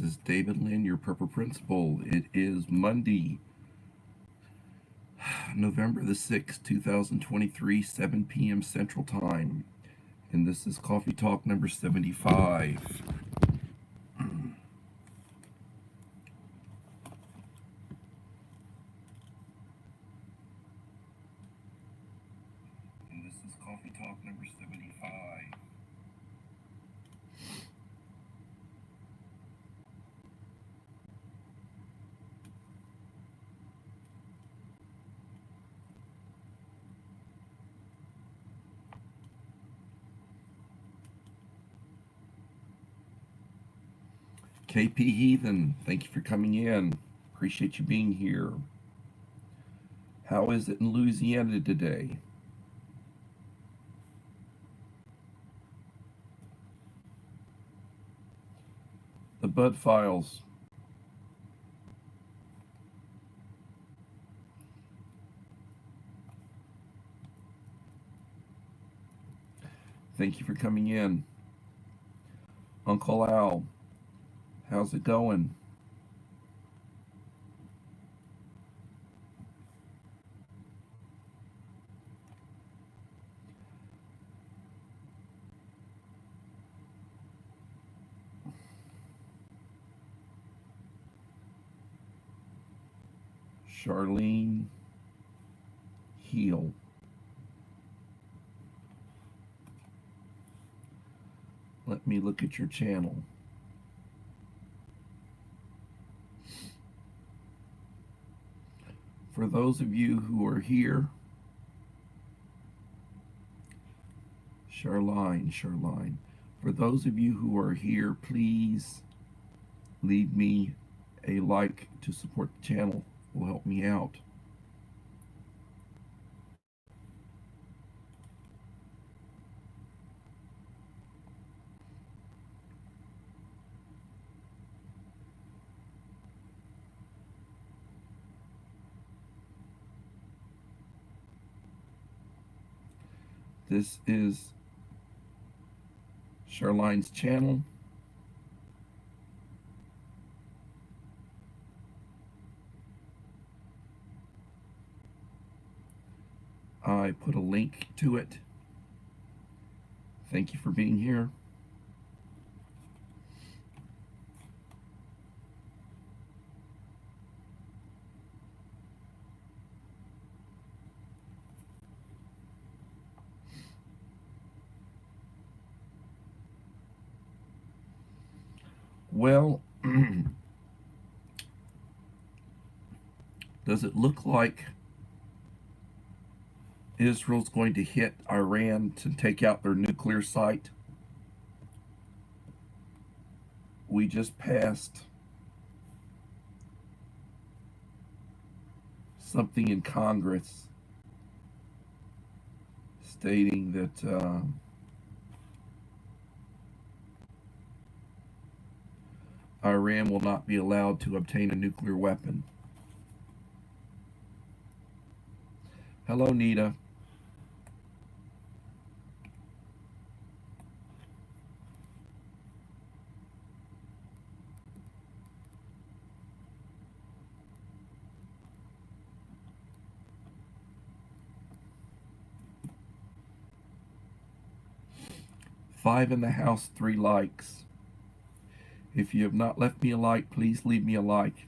This is David Lynn, your Purple Principal. It is Monday, November the 6th, 2023, 7 p.m. Central Time. And this is Coffee Talk number 75. And this is Coffee Talk number 75. KP Heathen, thank you for coming in. Appreciate you being here. How is it in Louisiana today? The Bud Files. Thank you for coming in. Uncle Al, how's it going? Charlene Heal. Let me look at your channel. For those of you who are here, Charlene. For those of you who are here, please leave me a like to support the channel. It will help me out. This is Charlene's channel. I put a link to it. Thank you for being here. Well, does it look like Israel's going to hit Iran to take out their nuclear site? We just passed something in Congress stating that Iran will not be allowed to obtain a nuclear weapon. Hello, Nita. Five in the house, 3 likes. If you have not left me a like, please leave me a like.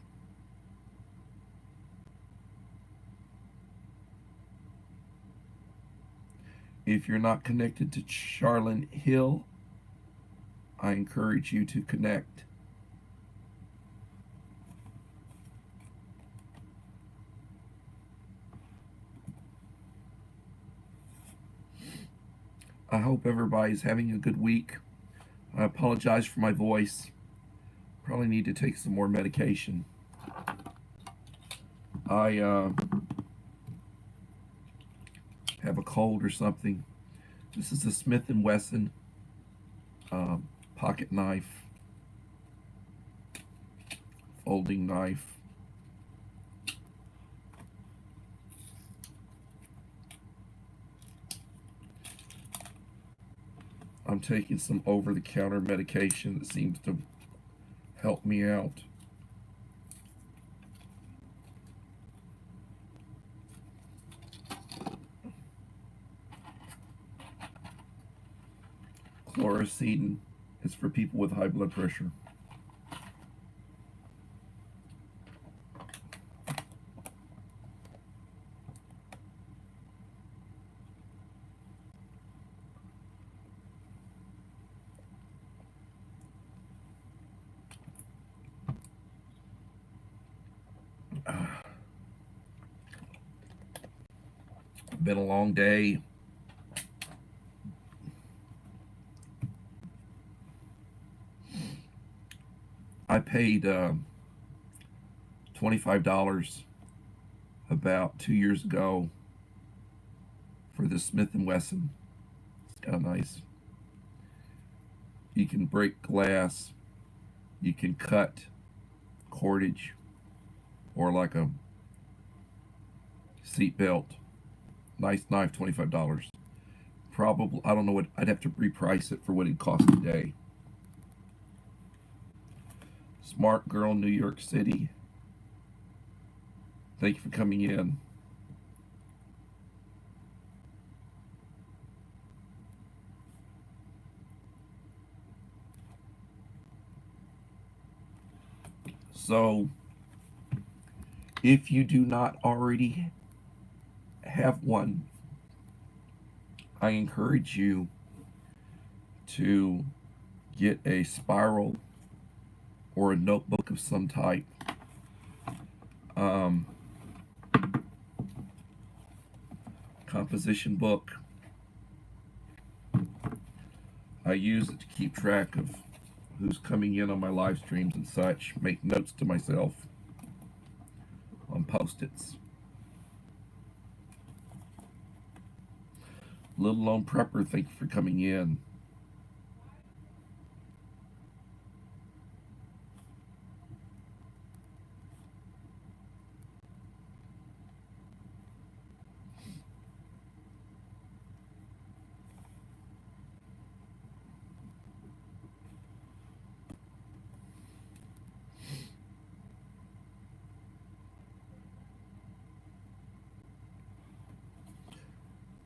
If you're not connected to Charlene Hill, I encourage you to connect. I hope everybody's having a good week. I apologize for my voice. Probably need to take some more medication. I have a cold or something. This is a Smith & Wesson pocket knife, folding knife. I'm taking some over-the-counter medication that seems to help me out. Chlorocidin is for people with high blood pressure. Been a long day. I paid $25 about 2 years ago for the Smith & Wesson. It's kind of nice. You can break glass. You can cut cordage or like a seat belt. Nice knife, $25. Probably, I don't know what, I'd have to reprice it for what it cost today. Smart Girl, New York City. Thank you for coming in. So, if you do not already have one, I encourage you to get a spiral or a notebook of some type. Composition book. I use it to keep track of who's coming in on my live streams and such. Make notes to myself on Post-its. Little Lone Prepper, thank you for coming in.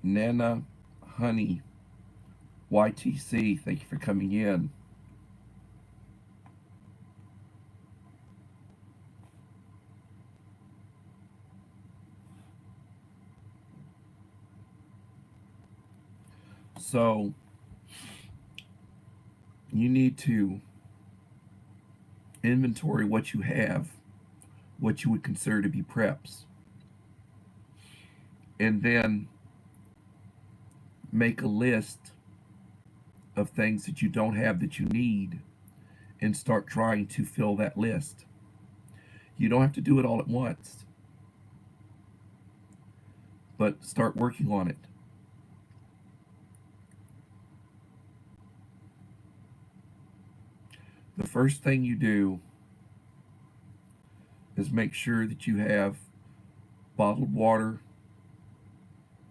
Nana Honey YTC, thank you for coming in. So you need to inventory what you have, what you would consider to be preps, and then make a list of things that you don't have that you need and start trying to fill that list. You don't have to do it all at once, but start working on it. The first thing you do is make sure that you have bottled water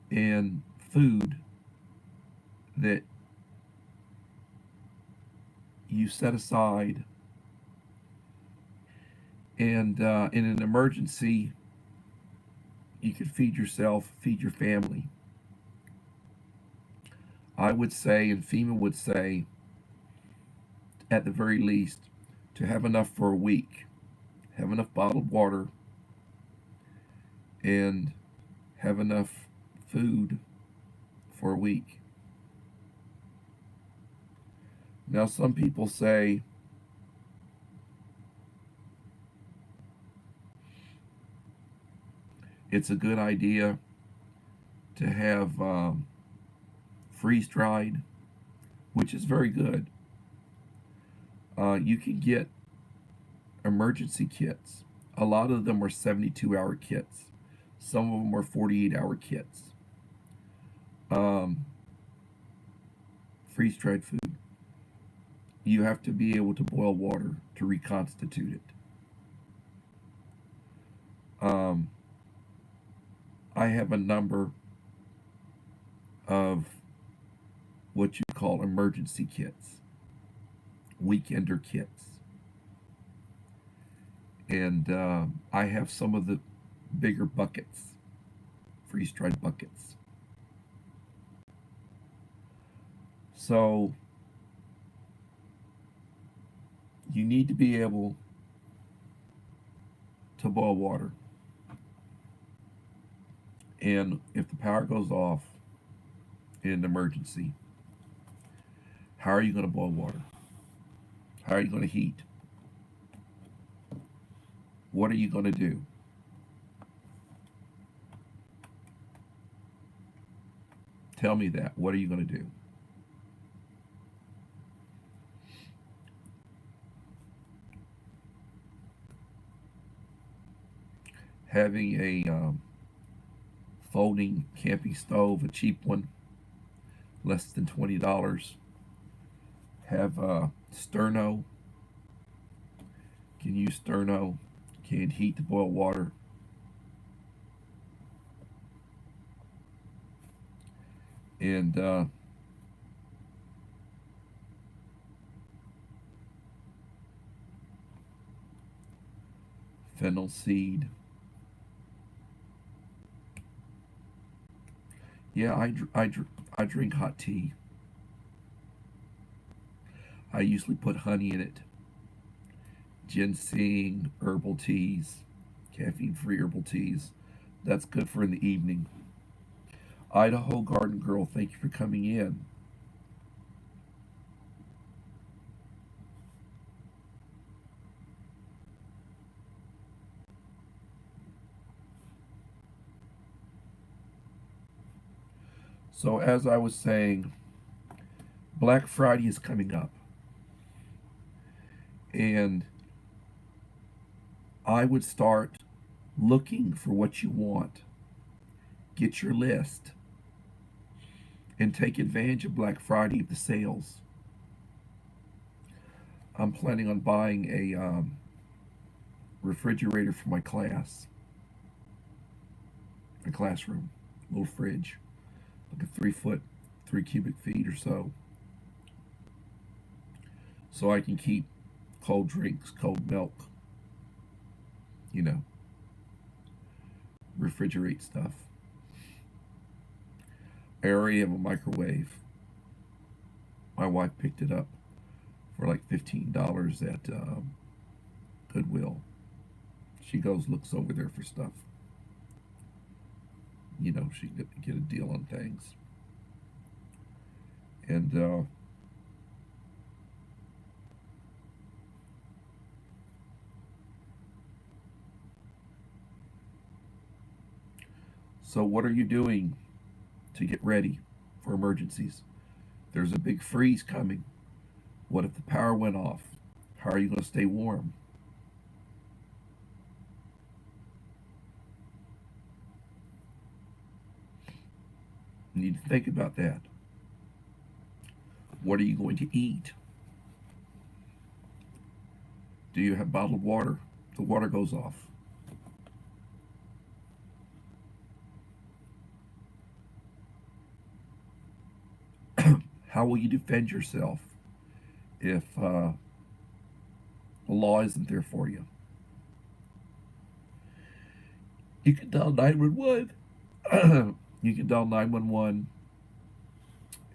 and food that you set aside, and in an emergency you could feed yourself, feed your family. I would say, and FEMA would say, at the very least, to have enough for a week. Have enough bottled water and have enough food for a week. Now, some people say it's a good idea to have freeze-dried, which is very good. You can get emergency kits. A lot of them are 72-hour kits. Some of them are 48-hour kits. Freeze-dried food. You have to be able to boil water to reconstitute it. I have a number of what you call emergency kits, weekender kits. And I have some of the bigger buckets, freeze-dried buckets. So you need to be able to boil water. And if the power goes off in an emergency, how are you going to boil water? How are you going to heat? What are you going to do? Tell me that. What are you going to do? Having a folding camping stove, a cheap one, less than $20. Have sterno. Can use sterno. Can heat to boil water. And fennel seed. Yeah, I drink hot tea. I usually put honey in it. Ginseng, herbal teas, caffeine-free herbal teas. That's good for in the evening. Idaho Garden Girl, thank you for coming in. So as I was saying, Black Friday is coming up. And I would start looking for what you want. Get your list and take advantage of Black Friday of the sales. I'm planning on buying a refrigerator for my classroom, little fridge, like a 3 foot, 3 cubic feet or so. So I can keep cold drinks, cold milk, you know, refrigerate stuff. I already have a microwave. My wife picked it up for like $15 at Goodwill. She goes, looks over there for stuff. You know, she can get a deal on things. And so what are you doing to get ready for emergencies? There's a big freeze coming. What if the power went off? How are you going to stay warm? You need to think about that. What are you going to eat? Do you have bottled water? The water goes off. How will you defend yourself if the law isn't there for you? You can dial 911. You can dial 911,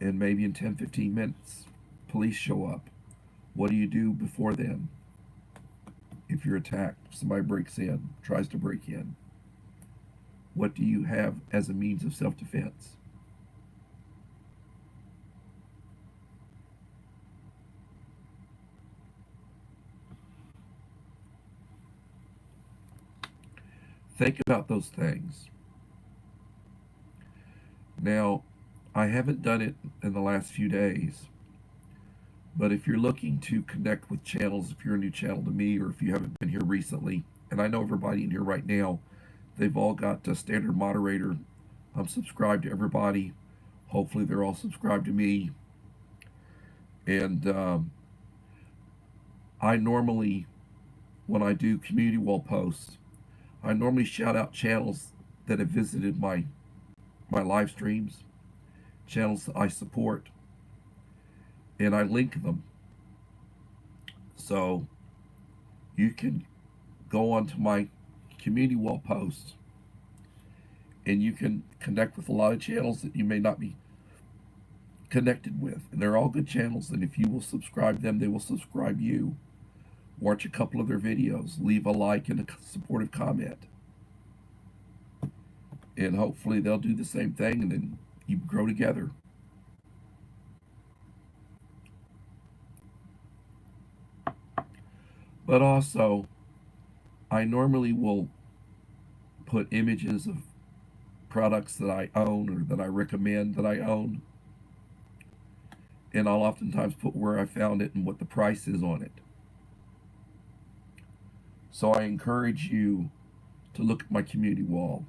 and maybe in 10, 15 minutes, police show up. What do you do before then? If you're attacked, if somebody breaks in, tries to break in, what do you have as a means of self-defense? Think about those things. Now, I haven't done it in the last few days, but if you're looking to connect with channels, if you're a new channel to me, or if you haven't been here recently, and I know everybody in here right now, they've all got a standard moderator. I'm subscribed to everybody. Hopefully they're all subscribed to me. And I normally, when I do community wall posts, I normally shout out channels that have visited my live streams, channels that I support, and I link them. So you can go onto my community wall posts, and you can connect with a lot of channels that you may not be connected with. And they're all good channels, and if you will subscribe them, they will subscribe you. Watch a couple of their videos, leave a like and a supportive comment. And hopefully they'll do the same thing, and then you grow together. But also, I normally will put images of products that I own or that I recommend that I own. And I'll oftentimes put where I found it and what the price is on it. So I encourage you to look at my community wall.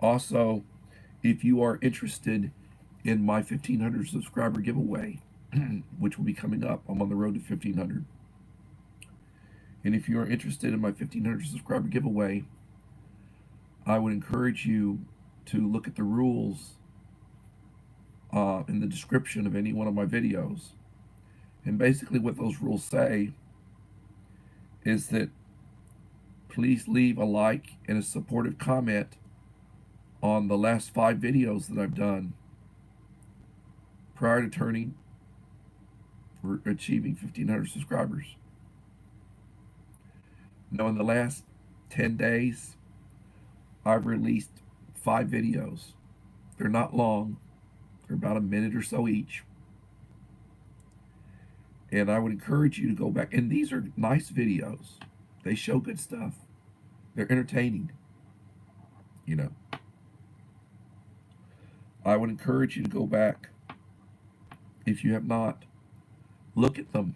Also, if you are interested in my 1,500 subscriber giveaway, which will be coming up, I'm on the road to 1,500. And if you are interested in my 1,500 subscriber giveaway, I would encourage you to look at the rules in the description of any one of my videos. And basically what those rules say is that please leave a like and a supportive comment on the last 5 videos that I've done prior to turning or achieving 1,500 subscribers. Now, in the last 10 days, I've released 5 videos. They're not long. They're about a minute or so each. And I would encourage you to go back. And these are nice videos. They show good stuff. They're entertaining. You know. I would encourage you to go back. If you have not, look at them.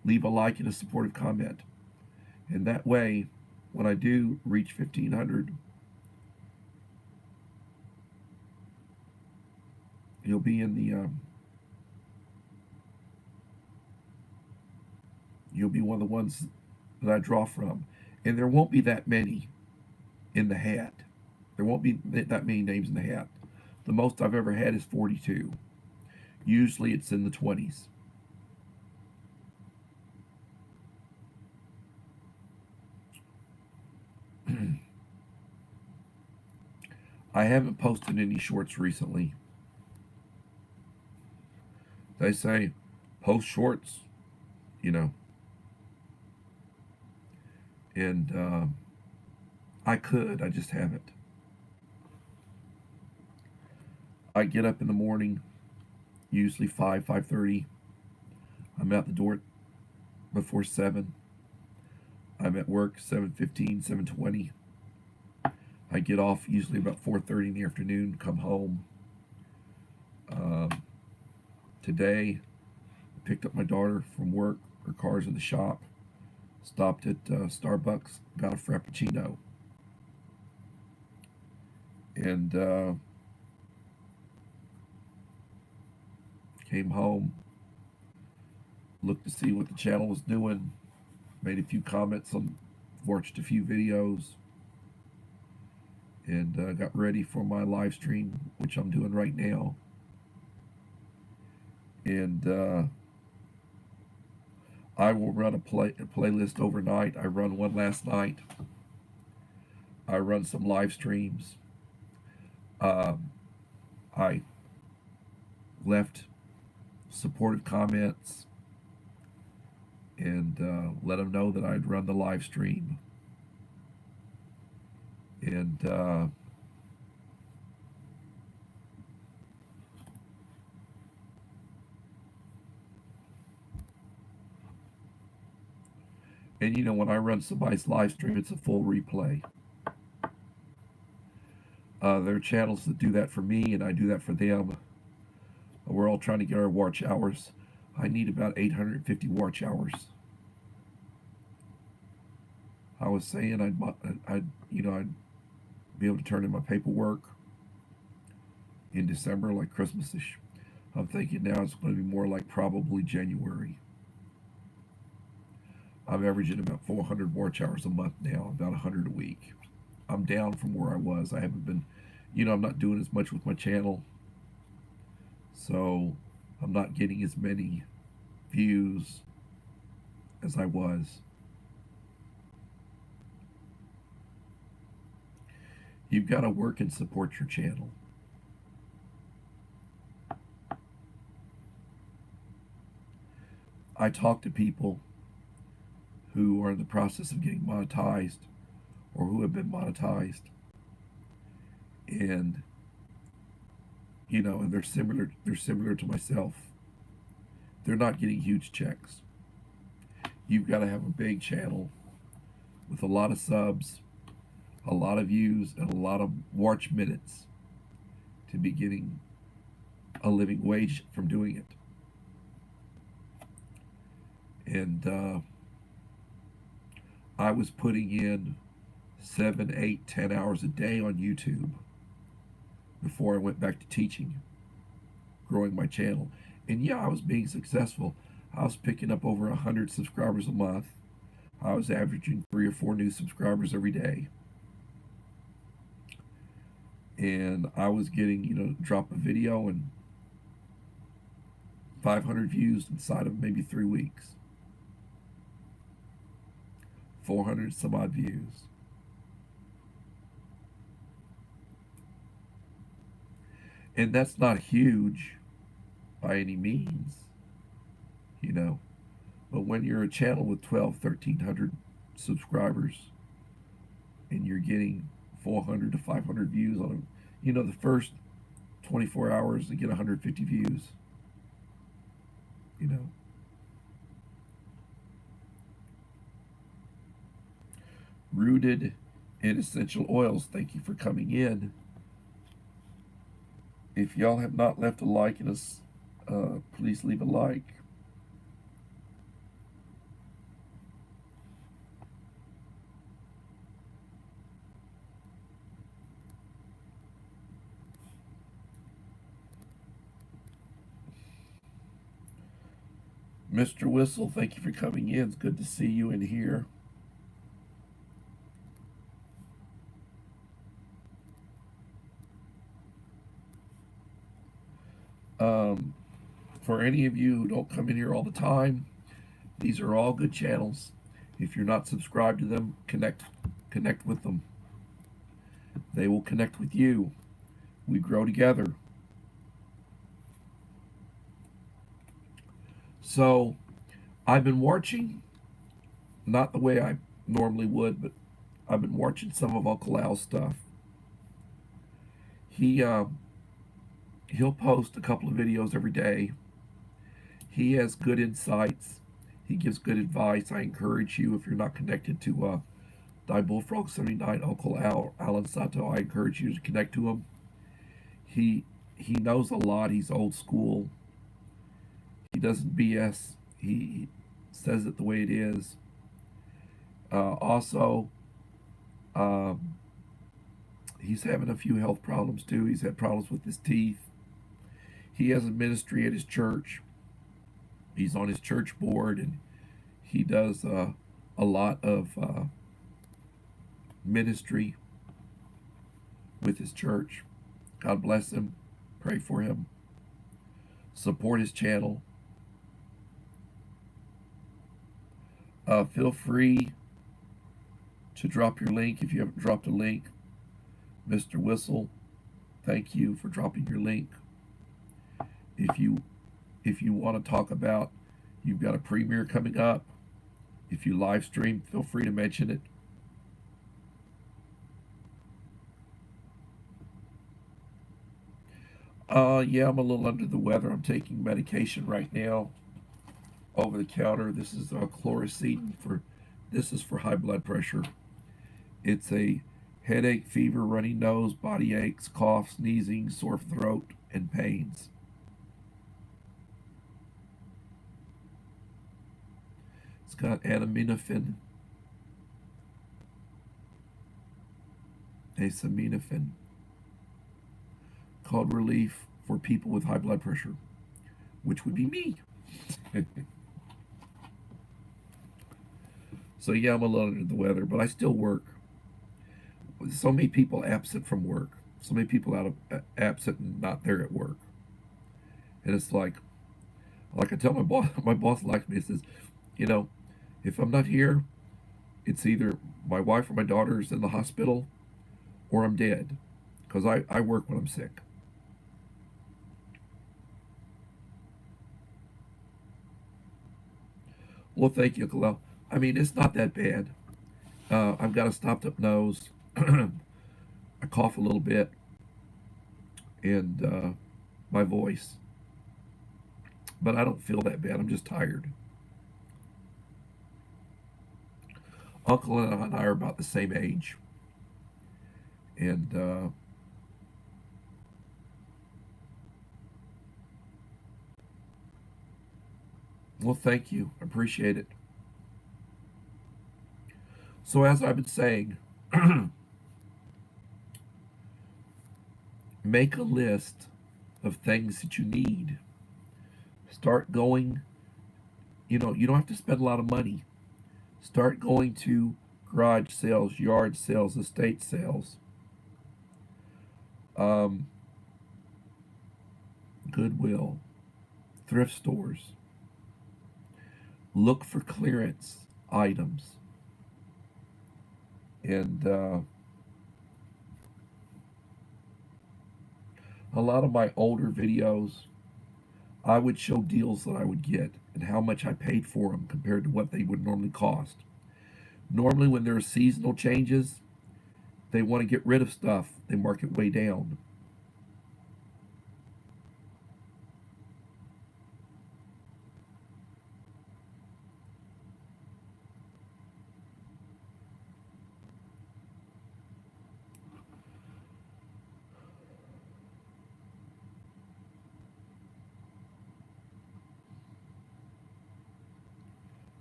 Leave a like and a supportive comment. And that way, when I do reach 1,500, you'll be in the you'll be one of the ones that I draw from. And there won't be that many in the hat. There won't be that many names in the hat. The most I've ever had is 42. Usually it's in the 20s. I haven't posted any shorts recently. They say, post shorts, you know. And I could, I just haven't. I get up in the morning, usually 5:30. I'm out the door before 7. I'm at work 7:15, 7:20. I get off usually about 4:30 in the afternoon, come home. Today, I picked up my daughter from work. Her car's in the shop. Stopped at Starbucks, got a Frappuccino. And came home, looked to see what the channel was doing, made a few comments, watched a few videos, and got ready for my live stream, which I'm doing right now. And I will run a playlist overnight. I run one last night. I run some live streams. I left supportive comments and let them know that I'd run the live stream. And you know, when I run somebody's live stream, it's a full replay. There are channels that do that for me, and I do that for them. We're all trying to get our watch hours. I need about 850 watch hours. I was saying I'd be able to turn in my paperwork in December, like Christmas-ish. I'm thinking now it's going to be more like probably January. I'm averaging about 400 watch hours a month now, about 100 a week. I'm down from where I was. I haven't been, I'm not doing as much with my channel. So I'm not getting as many views as I was. You've got to work and support your channel. I talk to people who are in the process of getting monetized or who have been monetized, and and they're similar to myself. They're not getting huge checks. You've got to have a big channel with a lot of subs, a lot of views, and a lot of watch minutes to be getting a living wage from doing it. And I was putting in 7, 8, 10 hours a day on YouTube before I went back to teaching, growing my channel. And yeah, I was being successful. I was picking up over 100 subscribers a month. I was averaging 3 or 4 new subscribers every day. And I was getting, drop a video and 500 views inside of maybe 3 weeks. 400 some odd views. And that's not huge by any means, But when you're a channel with 1,300 subscribers and you're getting 400 to 500 views on them, the first 24 hours to get 150 views, Rooted in Essential Oils, thank you for coming in. If y'all have not left a like in us, please leave a like. Mr. Whistle, thank you for coming in. It's good to see you in here. For any of you who don't come in here all the time, these are all good channels. If you're not subscribed to them, connect with them. They will connect with you. We grow together. So I've been watching, not the way I normally would, but I've been watching some of Uncle Al's stuff. He'll post a couple of videos every day. He has good insights. He gives good advice. I encourage you, if you're not connected to Die Bullfrog 79, Uncle Al, Alan Sato, I encourage you to connect to him. He knows a lot. He's old school. He doesn't BS. He says it the way it is. Also, he's having a few health problems too. He's had problems with his teeth. He has a ministry at his church. He's on his church board, and he does a lot of ministry with his church. God bless him. Pray for him. Support his channel. Feel free to drop your link if you haven't dropped a link. Mr. Whistle, thank you for dropping your link. If you want to talk about, you've got a premiere coming up. If you live stream, feel free to mention it. Yeah, I'm a little under the weather. I'm taking medication right now, over the counter. This is chloroquine this is for high blood pressure. It's a headache, fever, runny nose, body aches, cough, sneezing, sore throat, and pains. It's got acetaminophen, called relief for people with high blood pressure, which would be me. So yeah, I'm a little under the weather, but I still work. So many people absent from work. So many people absent and not there at work. And it's like I tell my boss likes me, says, if I'm not here, it's either my wife or my daughter is in the hospital, or I'm dead, because I work when I'm sick. Well, thank you, Uncle Al. I mean, it's not that bad. I've got a stopped up nose. I cough a little bit, and my voice, but I don't feel that bad. I'm just tired. Uncle and I are about the same age, and well, thank you. I appreciate it. So, as I've been saying, make a list of things that you need. Start going, you don't have to spend a lot of money. Start going to garage sales, yard sales, estate sales, um, Goodwill, thrift stores. Look for clearance items. And a lot of my older videos, I would show deals that I would get and how much I paid for them compared to what they would normally cost. Normally, when there are seasonal changes, they want to get rid of stuff, they mark it way down.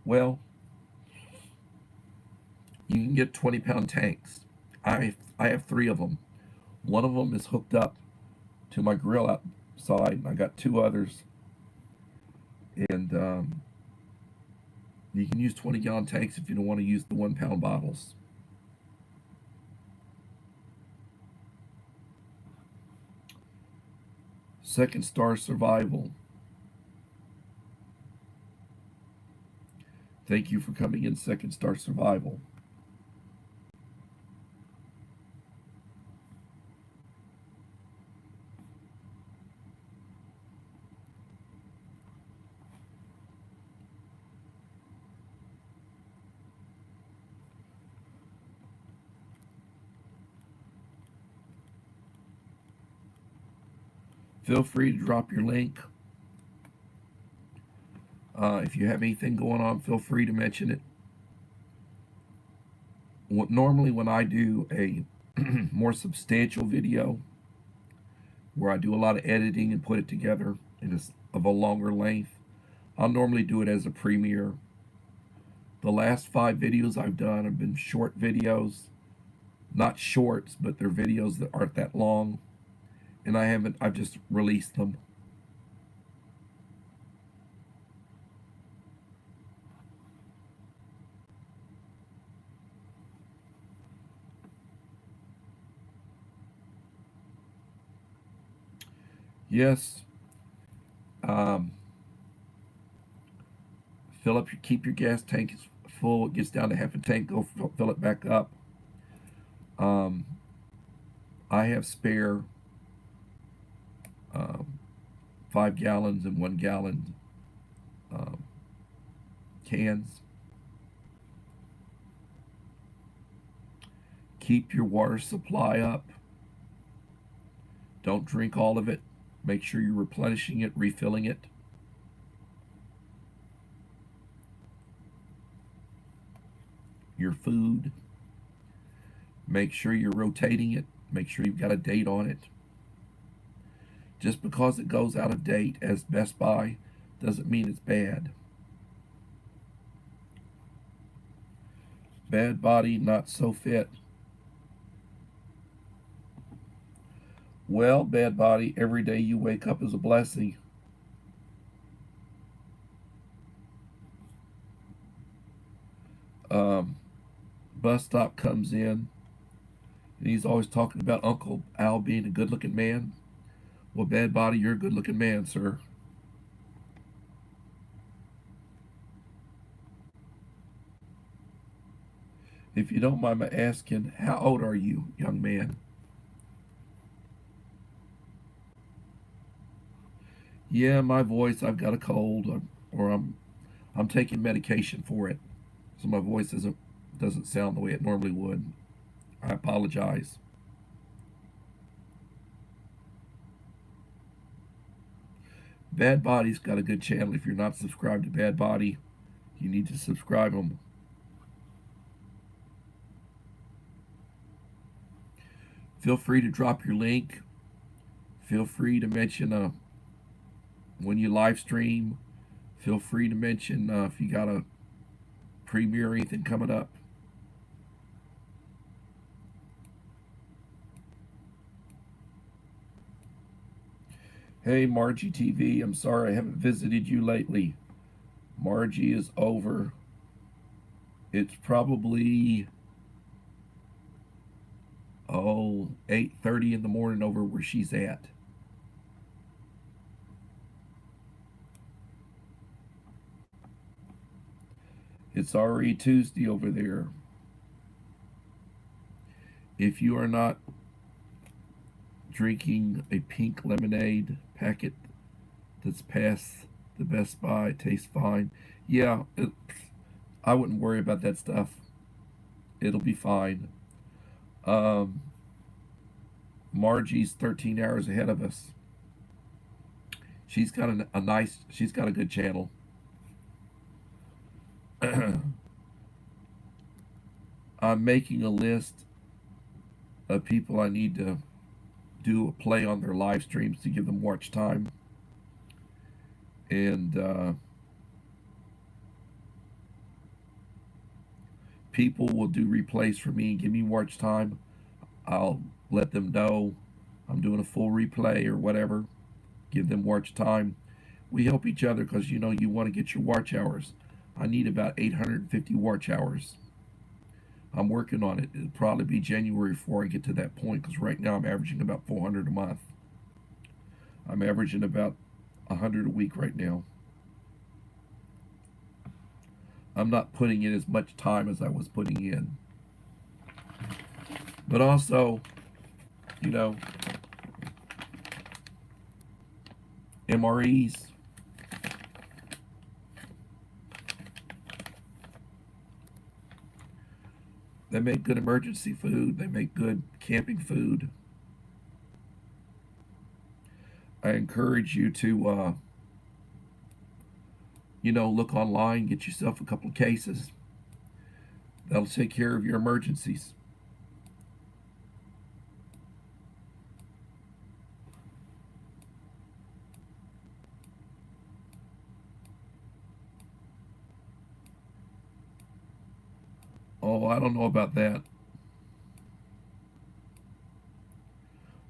Well, you can get 20-pound tanks. I have three of them. One of them is hooked up to my grill outside. I got two others, and you can use 20-gallon tanks if you don't want to use the 1-pound bottles. Second Star Survival. Thank you for coming in, Second Star Survival. Feel free to drop your link. If you have anything going on, feel free to mention it. Normally, when I do a more substantial video where I do a lot of editing and put it together and it's of a longer length, I'll normally do it as a premiere. The last 5 videos I've done have been short videos, not shorts, but they're videos that aren't that long, and I've just released them. Yes, um, keep your gas tank full. It gets down to half a tank, go fill it back up. Um, I have spare um, 5 gallons and 1 gallon um, cans. Keep your water supply up. Don't drink all of it. Make sure you're replenishing it, refilling it. Your food. Make sure you're rotating it. Make sure you've got a date on it. Just because it goes out of date as Best Buy doesn't mean it's bad. Bad body, not so fit. Well, bad body, every day you wake up is a blessing. Bus stop comes in, and he's always talking about Uncle Al being a good-looking man. Well, bad body, you're a good-looking man, sir. If you don't mind my asking, how old are you, young man? Yeah, my voice, I've got a cold, or I'm taking medication for it. So my voice doesn't sound the way it normally would. I apologize. Bad Body's got a good channel. If you're not subscribed to Bad Body, you need to subscribe them. Feel free to drop your link. Feel free to mention when you live stream. Feel free to mention if you got a premiere or anything coming up. Hey, Margie TV, I'm sorry I haven't visited you lately. Margie is over. It's probably 8:30 in the morning over where she's at. It's already Tuesday over there. If you are not drinking a pink lemonade packet that's past the Best Buy, it tastes fine. Yeah, I wouldn't worry about that stuff. It'll be fine. Um, Margie's 13 hours ahead of us. She's got she's got a good channel. I'm making a list of people I need to do a play on their live streams to give them watch time. And people will do replays for me and give me watch time. I'll let them know I'm doing a full replay or whatever. Give them watch time. We help each other because you want to get your watch hours. I need about 850 watch hours. I'm working on it. It'll probably be January before I get to that point because right now I'm averaging about 400 a month. I'm averaging about 100 a week right now. I'm not putting in as much time as I was putting in. But also, MREs. They make good emergency food. They make good camping food. I encourage you to, look online, get yourself a couple of cases. That'll take care of your emergencies. Oh, I don't know about that.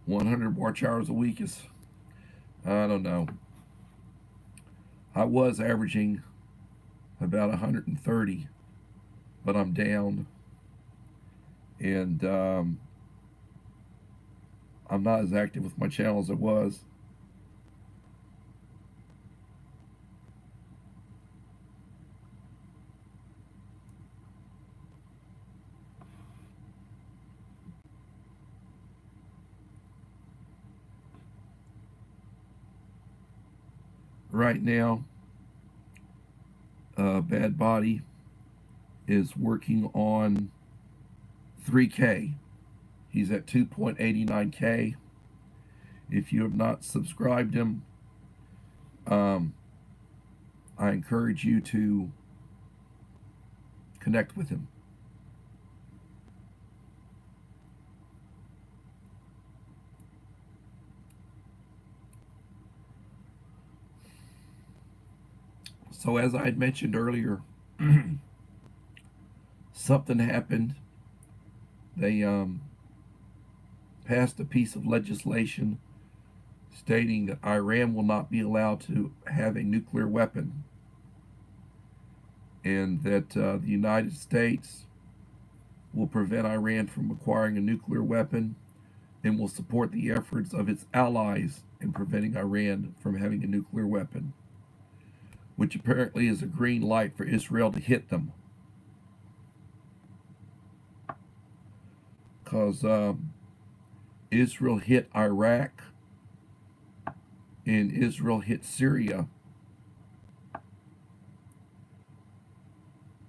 100 watch hours a week is, I don't know. I was averaging about 130, but I'm down. And I'm not as active with my channel as I was. Right now, Bad Body is working on 3K. He's at 2.89K. If you have not subscribed him, I encourage you to connect with him. So as I had mentioned earlier, something happened. They passed a piece of legislation stating that Iran will not be allowed to have a nuclear weapon, and that the United States will prevent Iran from acquiring a nuclear weapon and will support the efforts of its allies in preventing Iran from having a nuclear weapon, which apparently is a green light for Israel to hit them. because Israel hit Iraq and Israel hit Syria.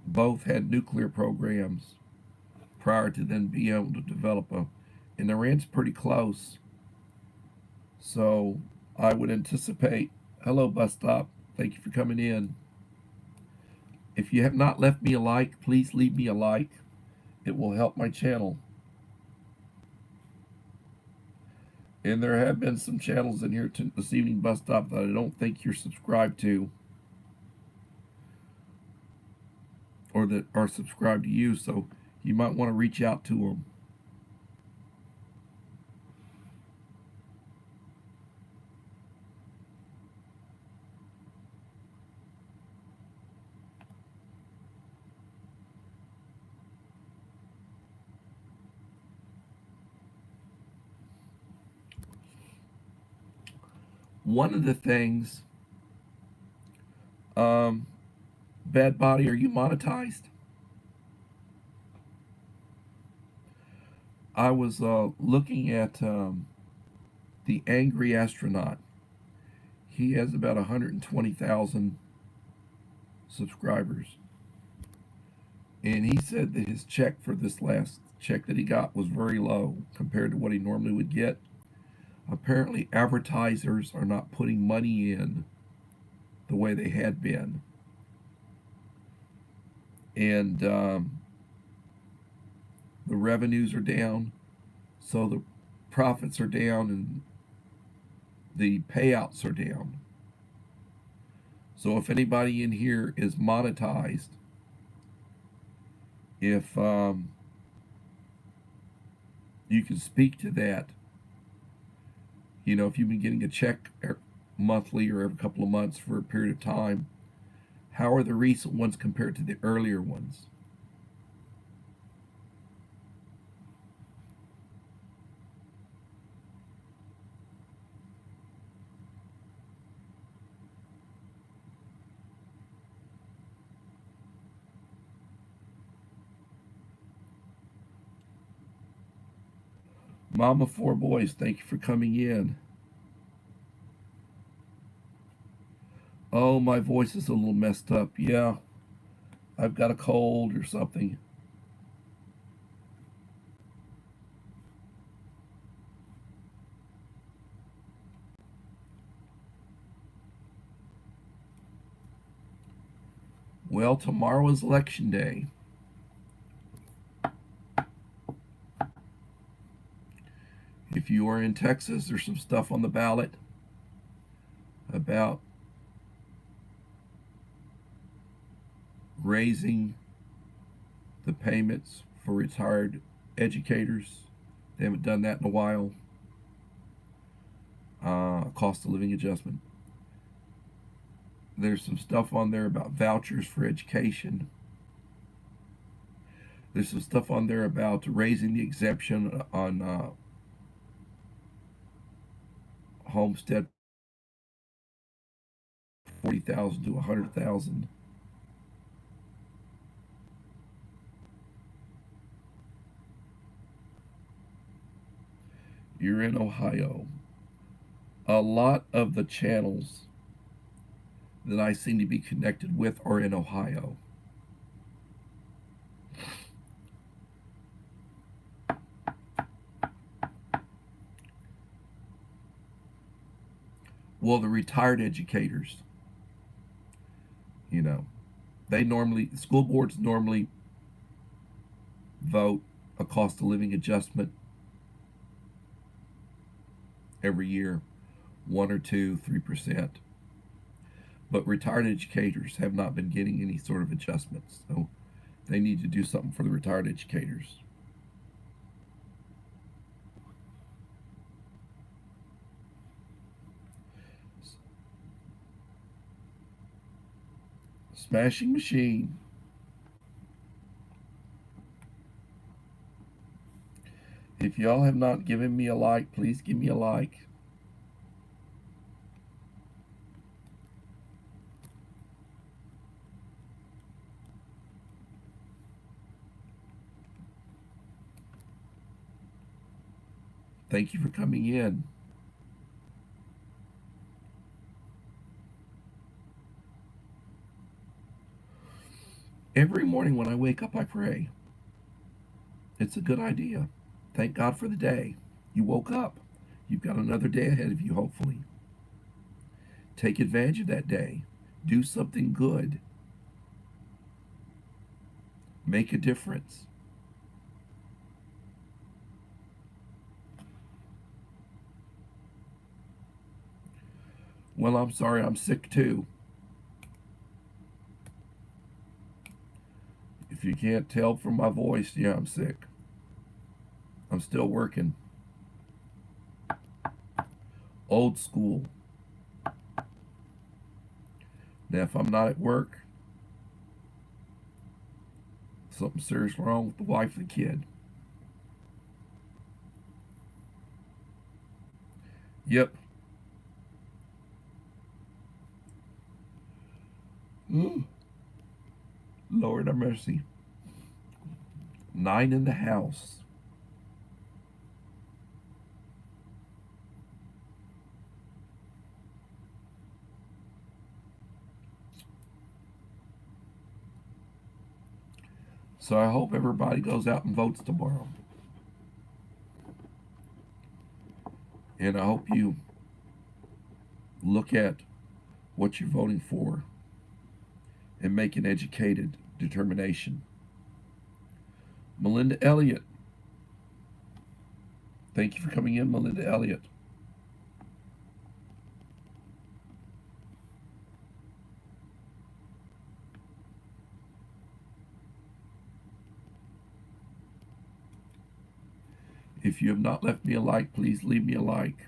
Both had nuclear programs prior to them being able to develop a, and Iran's pretty close. So I would anticipate, hello bus stop, thank you for coming in. If you have not left me a like, please leave me a like. It will help my channel. And there have been some channels in here this evening, bus stop, that I don't think you're subscribed to, or that are subscribed to you, so you might want to reach out to them. One of the things, Bad Body, are you monetized? I was looking at the Angry Astronaut. He has about 120,000 subscribers. And he said that his check for this last check that he got was very low compared to what he normally would get. Apparently, advertisers are not putting money in the way they had been. And the revenues are down, so the profits are down and the payouts are down. So if anybody in here is monetized, if you can speak to that, you know, if you've been getting a check monthly or every couple of months for a period of time, how are the recent ones compared to the earlier ones? Mama Four Boys, thank you for coming in. Oh, my voice is a little messed up. Yeah, I've got a cold or something. Well, tomorrow is election day. If you are in Texas, there's some stuff on the ballot about raising the payments for retired educators. They haven't done that in a while. Cost of living adjustment. There's some stuff on there about vouchers for education. There's some stuff on there about raising the exemption on homestead, 40,000 to 100,000. You're in Ohio. A lot of the channels that I seem to be connected with are in Ohio. Well, the retired educators, you know, school boards normally vote a cost of living adjustment every year, 1 or 2, 3%. But retired educators have not been getting any sort of adjustments, so they need to do something for the retired educators. Smashing Machine. If y'all have not given me a like, please give me a like. Thank you for coming in. Every morning when I wake up, I pray. It's a good idea. Thank God for the day. You woke up. You've got another day ahead of you, hopefully. Take advantage of that day. Do something good. Make a difference. Well, I'm sorry, I'm sick too. If you can't tell from my voice, yeah, I'm sick. I'm still working. Old school. Now, if I'm not at work, something serious wrong with the wife and the kid. Yep. Ooh, Lord have mercy. 9 in the house. So I hope everybody goes out and votes tomorrow. And I hope you look at what you're voting for and make an educated determination. Melinda Elliott. Thank you for coming in, Melinda Elliott. If you have not left me a like, please leave me a like.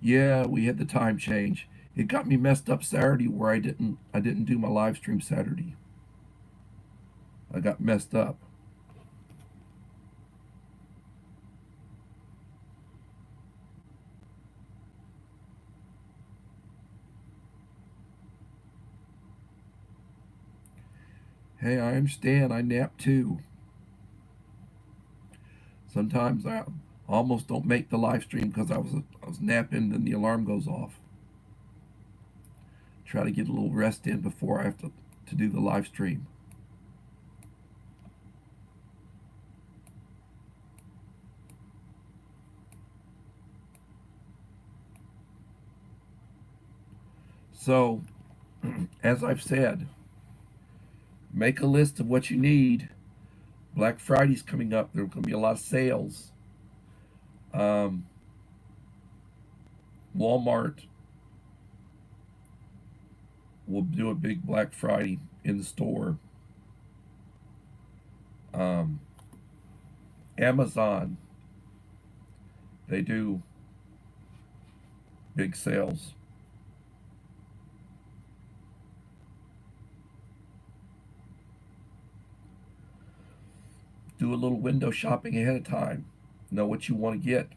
Yeah, we had the time change. It got me messed up Saturday where I didn't do my live stream Saturday. I got messed up. Hey, I understand. I nap too. Sometimes I almost don't make the live stream because I was napping and the alarm goes off. Try to get a little rest in before I have to do the live stream. So, as I've said, make a list of what you need. Black Friday's coming up. There's going to be a lot of sales. Um, Walmart will do a big Black Friday in the store. Um, Amazon, they do big sales. Do a little window shopping ahead of time. Know what you want to get.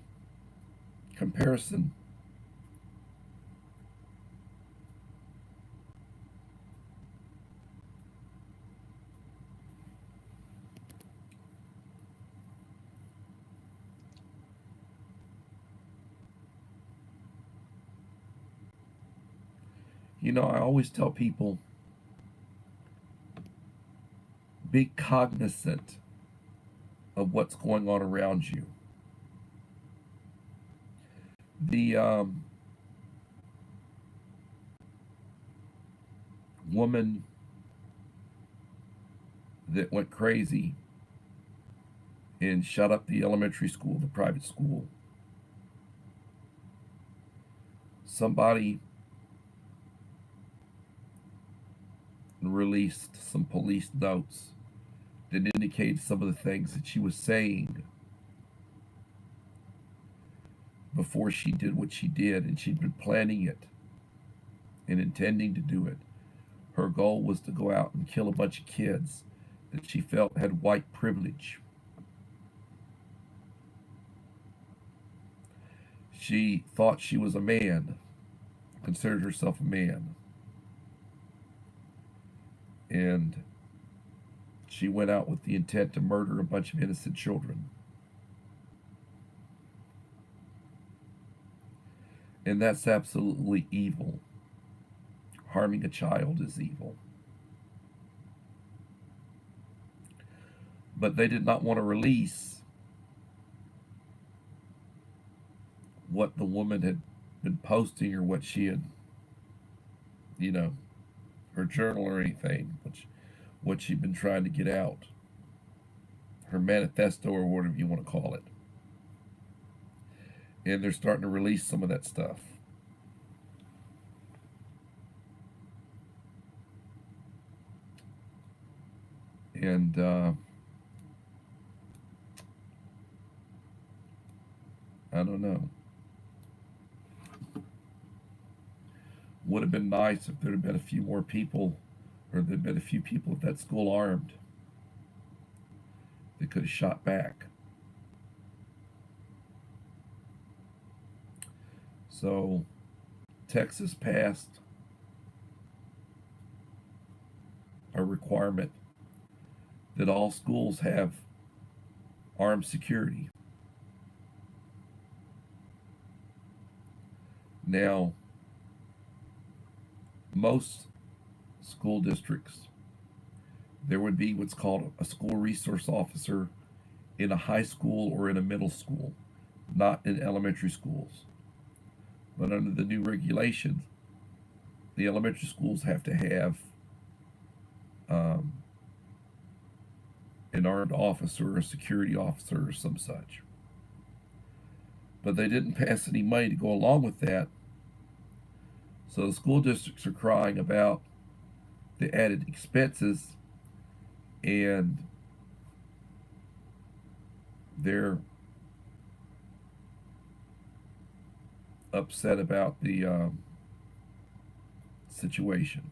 Comparison. You know, I always tell people be cognizant of what's going on around you. The woman that went crazy and shut up the elementary school, the private school, somebody released some police notes that indicated some of the things that she was saying before she did what she did, and she'd been planning it and intending to do it. Her goal was to go out and kill a bunch of kids that she felt had white privilege. She thought she was a man, considered herself a man, and She went out with the intent to murder a bunch of innocent children. And that's absolutely evil. Harming a child is evil. But they did not want to release what the woman had been posting or what she had, you know, her journal or anything, what she'd been trying to get out, her manifesto or whatever you want to call it. And they're starting to release some of that stuff. And I don't know. Would have been nice if there had been a few more people, or there'd been a few people at that school armed that could have shot back. So Texas passed a requirement that all schools have armed security. Now, most school districts, there would be what's called a school resource officer in a high school or in a middle school, not in elementary schools. But under the new regulations, the elementary schools have to have um, an armed officer, a security officer, or some such. But they didn't pass any money to go along with that. So the school districts are crying about the added expenses, and they're upset about the situation.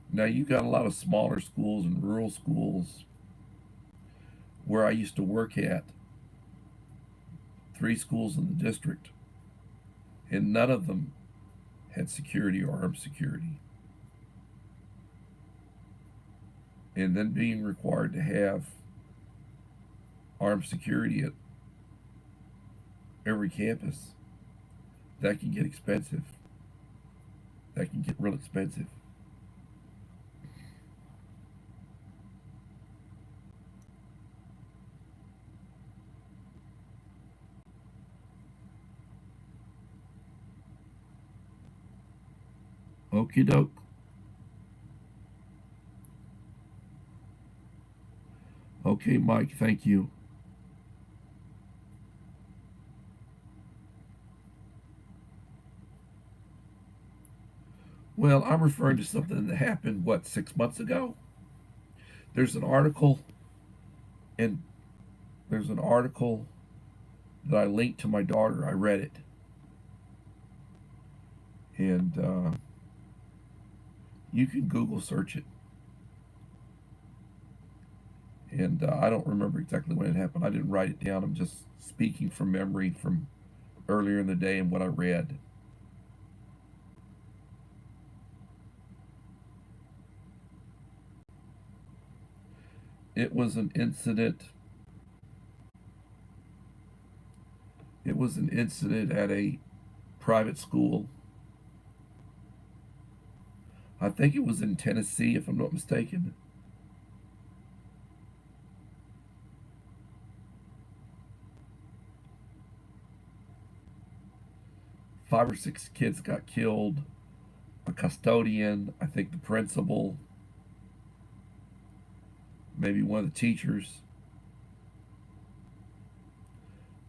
Now, you got a lot of smaller schools and rural schools where I used to work at, 3 schools in the district, and none of them had security or armed security. And then being required to have armed security at every campus, that can get expensive. That can get real expensive. Okie doke. Okay, Mike, thank you. Well, I'm referring to something that happened, 6 months ago? There's an article, and there's an article that I linked to my daughter. I read it. And you can Google search it. And I don't remember exactly when it happened. I didn't write it down. I'm just speaking from memory from earlier in the day and what I read. It was an incident. It was an incident at a private school. I think it was in Tennessee, if I'm not mistaken. Five or six kids got killed. A custodian, I think the principal, maybe one of the teachers.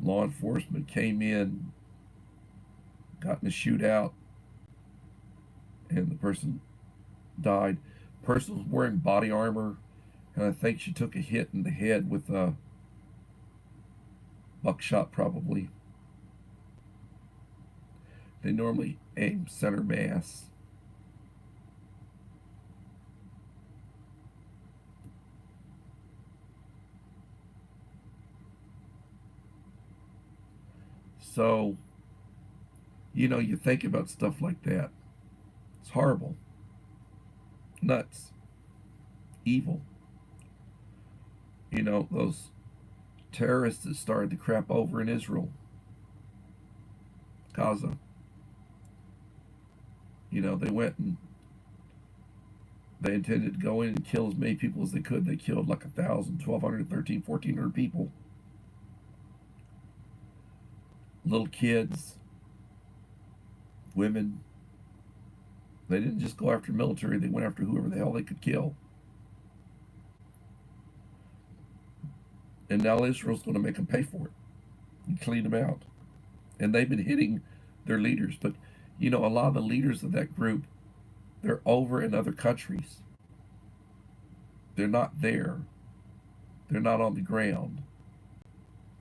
Law enforcement came in, got in a shootout, and the person died. The person was wearing body armor, and I think she took a hit in the head with a buckshot, probably. They normally aim center mass. So, you think about stuff like that. It's horrible. Nuts. evil. You know, those terrorists that started the crap over in Israel, Gaza. You know, they went and they intended to go in and kill as many people as they could. They killed like 1,000, 1,200, 1,300, 1,400 people. Little kids, women. They didn't just go after military, they went after whoever the hell they could kill. And now Israel's going to make them pay for it and clean them out. And they've been hitting their leaders. But, you know, a lot of the leaders of that group, they're over in other countries. They're not there. They're not on the ground.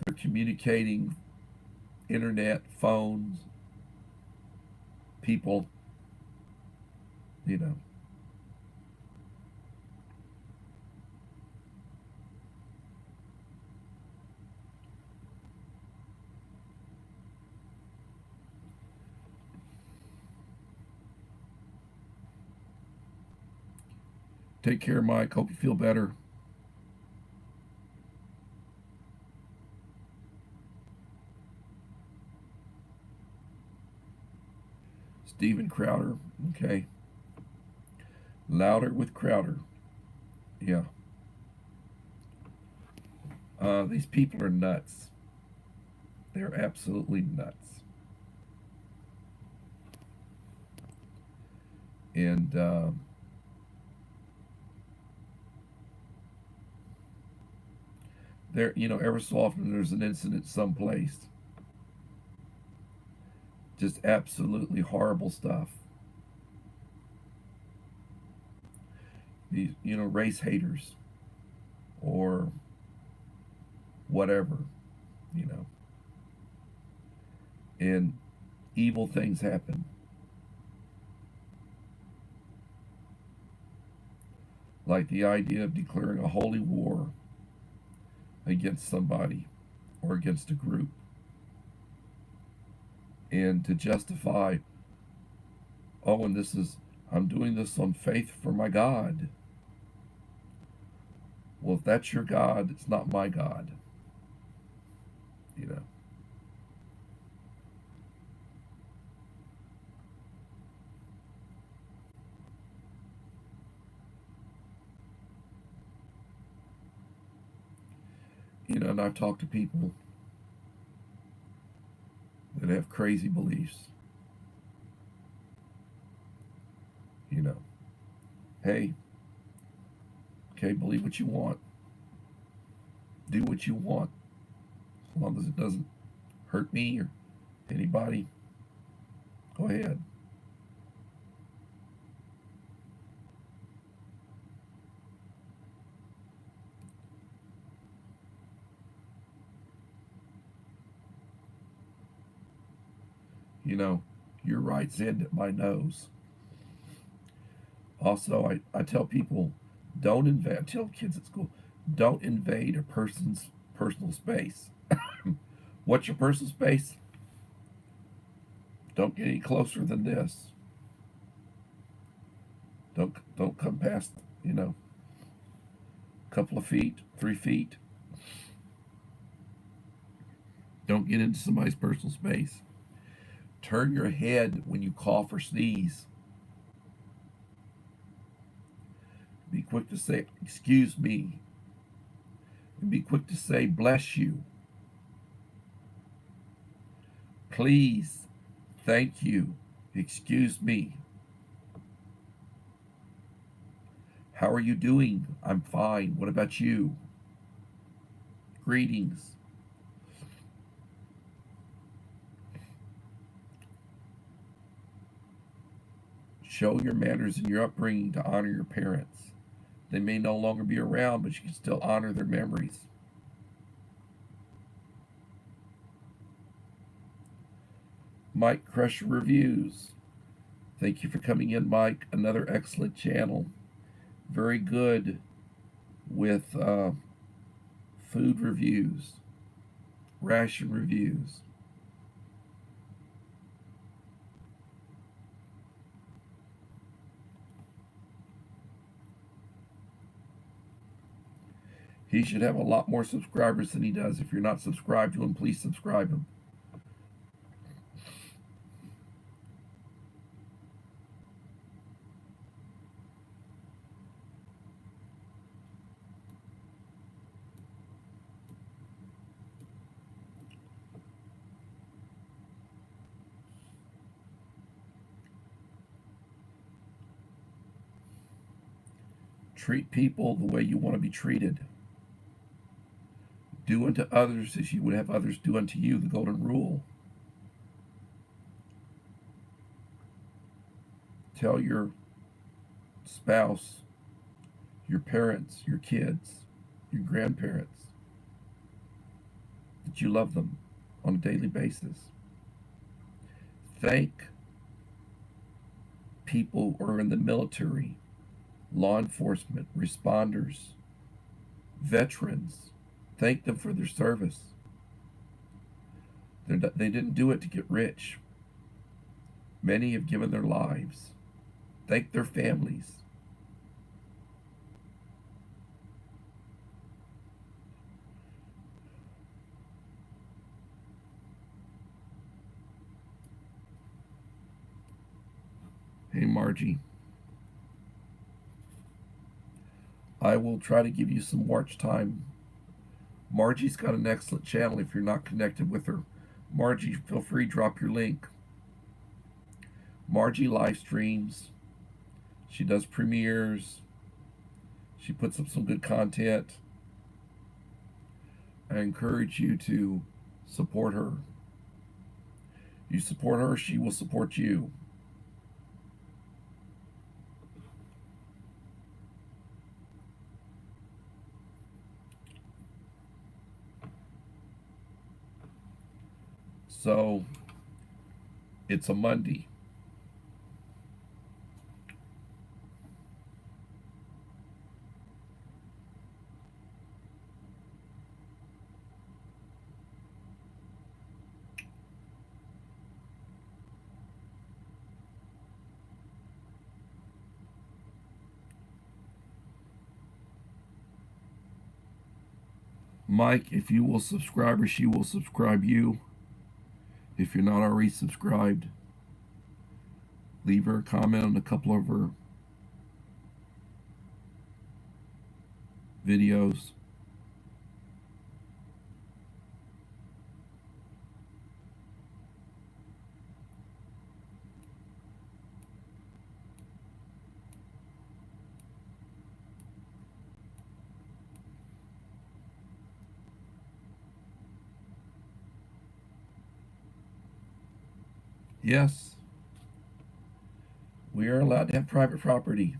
They're communicating, internet, phones, people, you know. Take care, Mike. Hope you feel better. Steven Crowder. Okay. Louder with Crowder. Yeah. These people are nuts. They're absolutely nuts. And there, you know, every so often there's an incident someplace. Just absolutely horrible stuff. These, you know, race haters or whatever, you know. And evil things happen. Like the idea of declaring a holy war against somebody or against a group. And to justify, oh, and this is, I'm doing this on faith for my God. Well, if that's your God, it's not my God. You know. You know, and I've talked to people that have crazy beliefs. You know, hey, okay, believe what you want, do what you want, as long as it doesn't hurt me or anybody. Go ahead. You know, your rights end at my nose. Also, I tell people, don't invade. I tell kids at school, don't invade a person's personal space. What's your personal space? Don't get any closer than this. Don't come past, you know, a couple of feet, 3 feet. Don't get into somebody's personal space. Turn your head when you cough or sneeze. Be quick to say, excuse me. And be quick to say, bless you. Please. Thank you. Excuse me. How are you doing? I'm fine. What about you? Greetings. Show your manners and your upbringing to honor your parents. They may no longer be around, but you can still honor their memories. Mike Crusher Reviews. Thank you for coming in, Mike. Another excellent channel. Very good with food reviews, ration reviews. He should have a lot more subscribers than he does. If you're not subscribed to him, please subscribe him. Treat people the way you want to be treated. Do unto others as you would have others do unto you, the golden rule. Tell your spouse, your parents, your kids, your grandparents that you love them on a daily basis. Thank people who are in the military, law enforcement, responders, veterans. Thank them for their service. They didn't do it to get rich. Many have given their lives. Thank their families. Hey, Margie. I will try to give you some watch time. Margie's got an excellent channel if you're not connected with her. Margie, feel free to drop your link. Margie live streams. She does premieres. She puts up some good content. I encourage you to support her. You support her, she will support you. So, it's a Monday. Mike, if you will subscribe her, she will subscribe you. If you're not already subscribed, leave her a comment on a couple of her videos. Yes, we are allowed to have private property.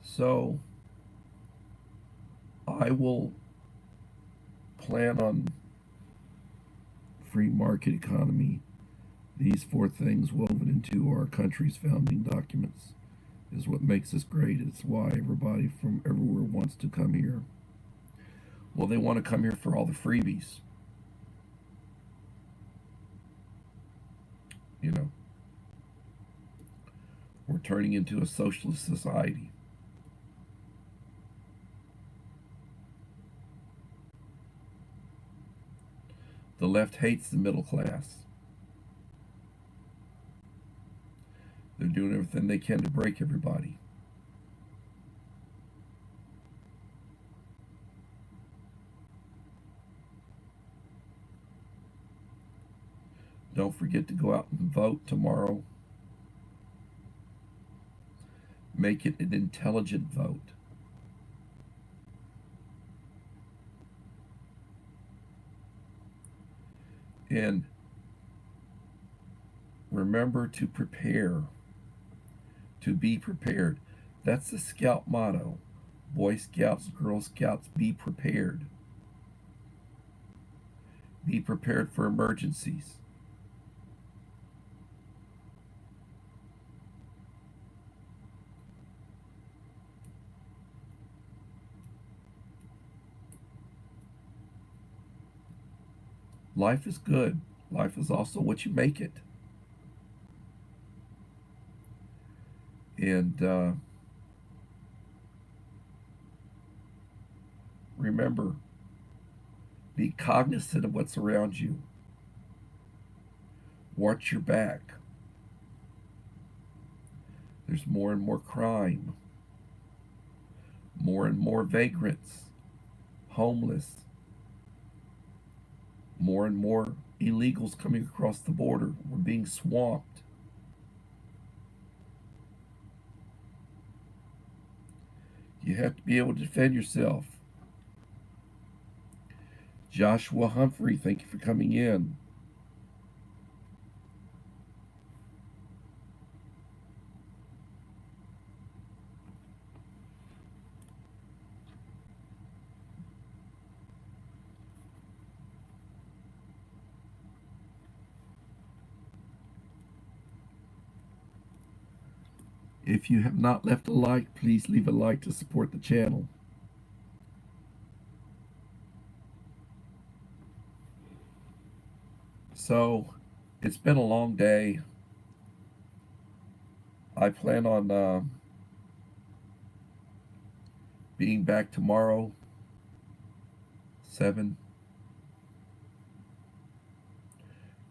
So I will plan on free market economy. These four things woven into our country's founding documents is what makes us great. It's why everybody from everywhere wants to come here. Well, they want to come here for all the freebies. You know, we're turning into a socialist society. The left hates the middle class. They're doing everything they can to break everybody. Don't forget to go out and vote tomorrow. Make it an intelligent vote. And remember to prepare, to be prepared. That's the Scout motto. Boy Scouts, Girl Scouts, be prepared. Be prepared for emergencies. Life is good. Life is also what you make it. And remember, be cognizant of what's around you. Watch your back. There's more and more crime, more and more vagrants, homeless, more and more illegals coming across the border. We're being swamped. You have to be able to defend yourself. Joshua Humphrey, thank you for coming in. If you have not left a like, please leave a like to support the channel. So, it's been a long day. I plan on being back tomorrow, 7.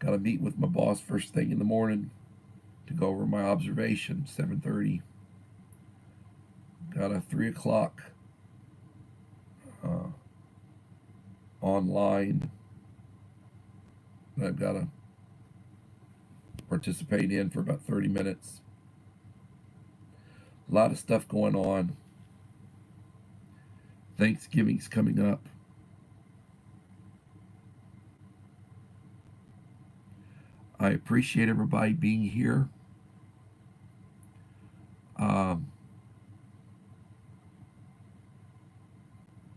Got to meet with my boss first thing in the morning to go over my observation, 7:30. Got a 3 o'clock online that I've got to participate in for about 30 minutes. A lot of stuff going on. Thanksgiving's coming up. I appreciate everybody being here.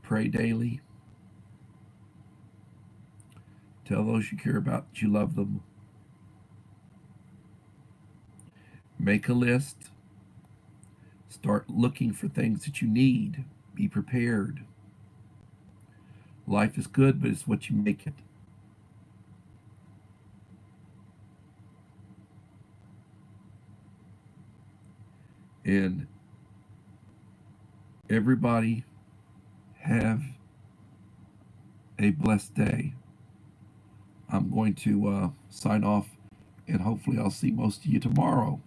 Pray daily. Tell those you care about that you love them. Make a list. Start looking for things that you need. Be prepared. Life is good, but it's what you make it. And everybody have a blessed day. I'm going to sign off, and hopefully I'll see most of you tomorrow.